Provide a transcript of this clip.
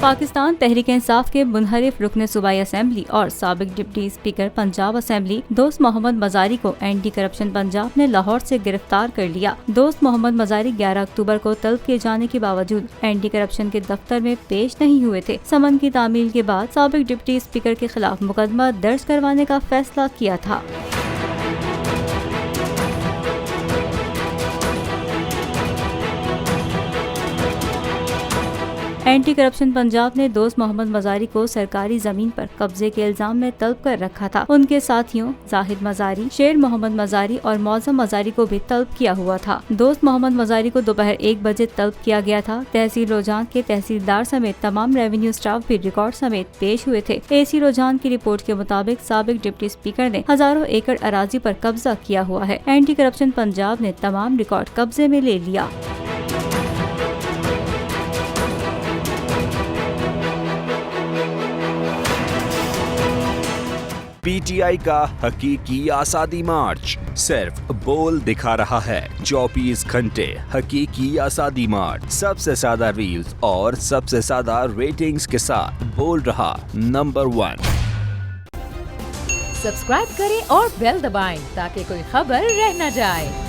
पाकिस्तान तहरीक इंसाफ के मुनहरिफ रुकन सूबाई असेंबली और साबिक डिप्टी स्पीकर पंजाब असेंबली दोस्त मोहम्मद मजारी को एंटी करप्शन पंजाब ने लाहौर से गिरफ्तार कर लिया। दोस्त मोहम्मद मजारी 11 अक्टूबर को तलब किए जाने के बावजूद एंटी करप्शन के दफ्तर में पेश नहीं हुए थे। समन की तामील के बाद साबिक डिप्टी स्पीकर के खिलाफ मुकदमा दर्ज करवाने का फैसला किया था। एंटी करप्शन पंजाब ने दोस्त मोहम्मद मजारी को सरकारी जमीन पर कब्जे के इल्जाम में तलब कर रखा था। उनके साथियों जाहिद मजारी, शेर मोहम्मद मजारी और मौजम मजारी को भी तलब किया हुआ था। दोस्त मोहम्मद मजारी को दोपहर 1 बजे तलब किया गया था। तहसील रोजान के तहसीलदार समेत तमाम रेवेन्यू स्टाफ भी रिकॉर्ड समेत पेश हुए थे। एसी रोजान की रिपोर्ट के मुताबिक साबिक डिप्टी स्पीकर ने हजारों एकड़ अराजी पर कब्जा किया हुआ है। एंटी करप्शन पंजाब ने तमाम रिकॉर्ड कब्जे में ले लिया। पीटीआई का हकीकी आज़ादी मार्च सिर्फ बोल दिखा रहा है। 24 घंटे हकीकी आज़ादी मार्च, सबसे ज्यादा रील्स और सबसे ज्यादा रेटिंग्स के साथ बोल रहा नंबर 1। सब्सक्राइब करें और बेल दबाएं ताकि कोई खबर रह न जाए।